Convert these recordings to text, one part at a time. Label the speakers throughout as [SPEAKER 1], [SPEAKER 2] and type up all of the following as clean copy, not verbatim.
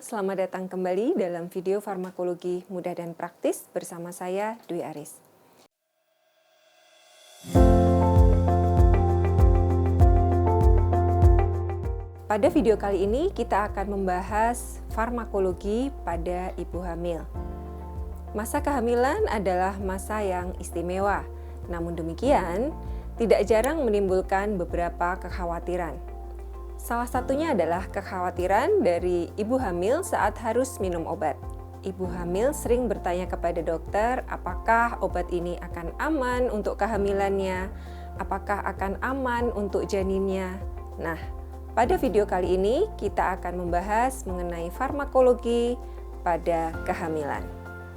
[SPEAKER 1] selamat datang kembali dalam video farmakologi mudah dan praktis bersama saya, Dwi Aris. Pada video kali ini kita akan membahas farmakologi pada ibu hamil. Masa kehamilan adalah masa yang istimewa, namun demikian tidak jarang menimbulkan beberapa kekhawatiran. Salah satunya adalah kekhawatiran dari ibu hamil saat harus minum obat. Ibu hamil sering bertanya kepada dokter apakah obat ini akan aman untuk kehamilannya, apakah akan aman untuk janinnya. Nah, pada video kali ini kita akan membahas mengenai farmakologi pada kehamilan.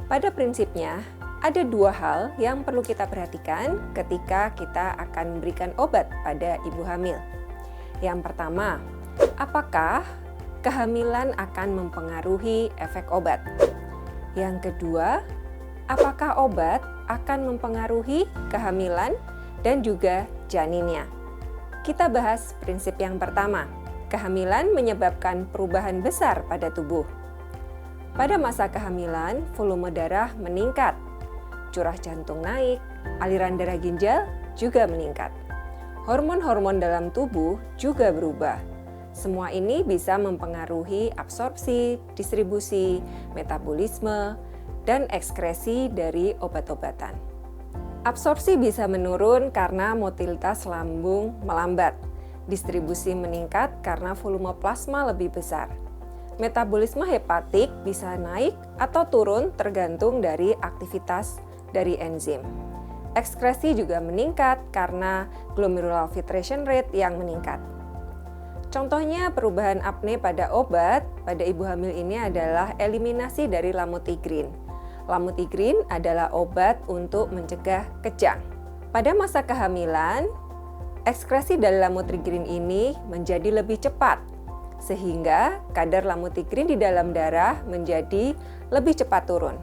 [SPEAKER 1] Pada prinsipnya, ada dua hal yang perlu kita perhatikan ketika kita akan memberikan obat pada ibu hamil. Yang pertama, apakah kehamilan akan mempengaruhi efek obat? Yang kedua, apakah obat akan mempengaruhi kehamilan dan juga janinnya? Kita bahas prinsip yang pertama. Kehamilan menyebabkan perubahan besar pada tubuh. Pada masa kehamilan, volume darah meningkat, curah jantung naik, aliran darah ginjal juga meningkat. Hormon-hormon dalam tubuh juga berubah. Semua ini bisa mempengaruhi absorpsi, distribusi, metabolisme, dan ekskresi dari obat-obatan. Absorpsi bisa menurun karena motilitas lambung melambat. Distribusi meningkat karena volume plasma lebih besar. Metabolisme hepatik bisa naik atau turun tergantung dari aktivitas dari enzim. Ekskresi juga meningkat karena glomerular filtration rate yang meningkat. Contohnya perubahan apne pada obat pada ibu hamil ini adalah eliminasi dari lamotrigine. Lamotrigine adalah obat untuk mencegah kejang. Pada masa kehamilan, ekskresi dari lamotrigine ini menjadi lebih cepat, sehingga kadar lamotrigine di dalam darah menjadi lebih cepat turun.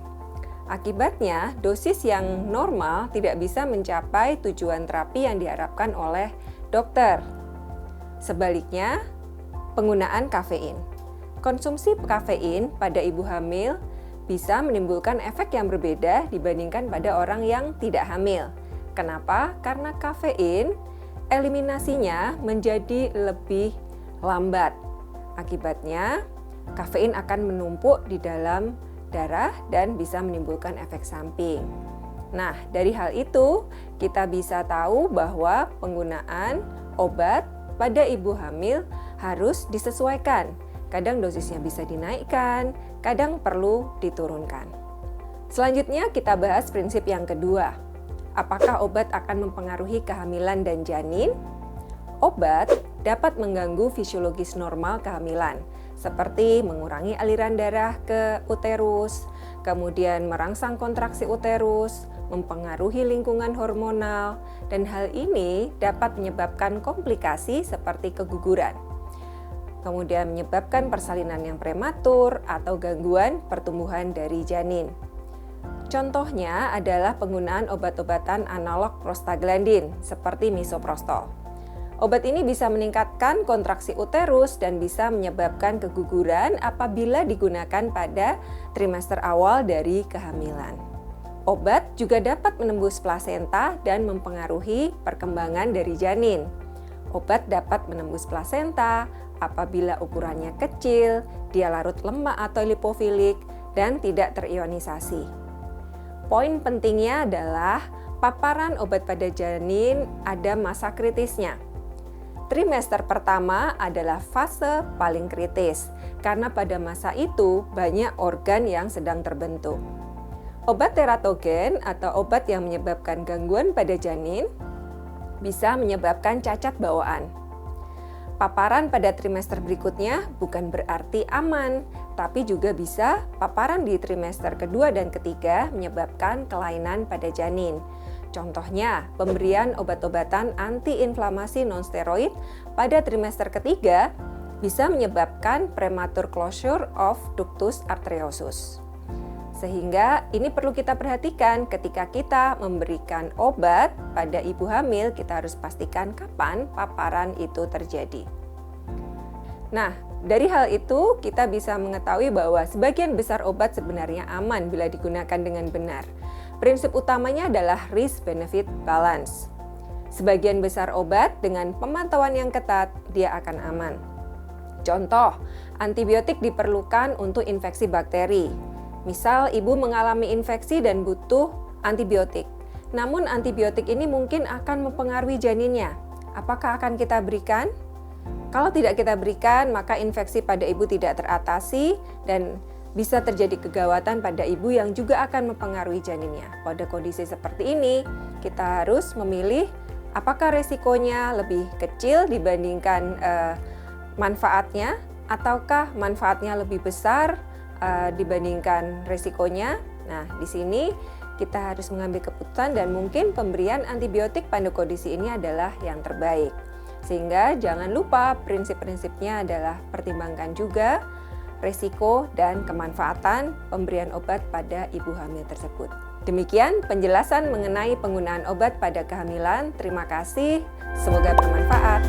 [SPEAKER 1] Akibatnya, dosis yang normal tidak bisa mencapai tujuan terapi yang diharapkan oleh dokter. Sebaliknya, penggunaan kafein. Konsumsi kafein pada ibu hamil bisa menimbulkan efek yang berbeda dibandingkan pada orang yang tidak hamil. Kenapa? Karena kafein eliminasinya menjadi lebih lambat. Akibatnya, kafein akan menumpuk di dalam darah dan bisa menimbulkan efek samping. Nah, dari hal itu kita bisa tahu bahwa penggunaan obat pada ibu hamil harus disesuaikan. Kadang dosisnya bisa dinaikkan, kadang perlu diturunkan. Selanjutnya kita bahas prinsip yang kedua. Apakah obat akan mempengaruhi kehamilan dan janin? Obat dapat mengganggu fisiologis normal kehamilan, seperti mengurangi aliran darah ke uterus, kemudian merangsang kontraksi uterus, mempengaruhi lingkungan hormonal, dan hal ini dapat menyebabkan komplikasi seperti keguguran. Kemudian menyebabkan persalinan yang prematur atau gangguan pertumbuhan dari janin. Contohnya adalah penggunaan obat-obatan analog prostaglandin seperti misoprostol. Obat ini bisa meningkatkan kontraksi uterus dan bisa menyebabkan keguguran apabila digunakan pada trimester awal dari kehamilan. Obat juga dapat menembus plasenta dan mempengaruhi perkembangan dari janin. Obat dapat menembus plasenta apabila ukurannya kecil, dia larut lemak atau lipofilik, dan tidak terionisasi. Poin pentingnya adalah paparan obat pada janin ada masa kritisnya. Trimester pertama adalah fase paling kritis, karena pada masa itu banyak organ yang sedang terbentuk. Obat teratogen atau obat yang menyebabkan gangguan pada janin bisa menyebabkan cacat bawaan. Paparan pada trimester berikutnya bukan berarti aman, tapi juga bisa paparan di trimester kedua dan ketiga menyebabkan kelainan pada janin. Contohnya, pemberian obat-obatan antiinflamasi nonsteroid pada trimester ketiga bisa menyebabkan prematur closure of ductus arteriosus. Sehingga ini perlu kita perhatikan ketika kita memberikan obat pada ibu hamil, kita harus pastikan kapan paparan itu terjadi. Nah, Dari hal itu, kita bisa mengetahui bahwa sebagian besar obat sebenarnya aman bila digunakan dengan benar. Prinsip utamanya adalah risk-benefit balance. Sebagian besar obat dengan pemantauan yang ketat, dia akan aman. Contoh, antibiotik diperlukan untuk infeksi bakteri. Misal, ibu mengalami infeksi dan butuh antibiotik. Namun, antibiotik ini mungkin akan mempengaruhi janinnya. Apakah akan kita berikan? Kalau tidak kita berikan, maka infeksi pada ibu tidak teratasi dan bisa terjadi kegawatan pada ibu yang juga akan mempengaruhi janinnya. Pada kondisi seperti ini, kita harus memilih apakah resikonya lebih kecil dibandingkan manfaatnya, ataukah manfaatnya lebih besar dibandingkan resikonya. Nah, di sini kita harus mengambil keputusan dan mungkin pemberian antibiotik pada kondisi ini adalah yang terbaik. Sehingga jangan lupa prinsip-prinsipnya adalah pertimbangkan juga resiko dan kemanfaatan pemberian obat pada ibu hamil tersebut. Demikian penjelasan mengenai penggunaan obat pada kehamilan. Terima kasih, semoga bermanfaat.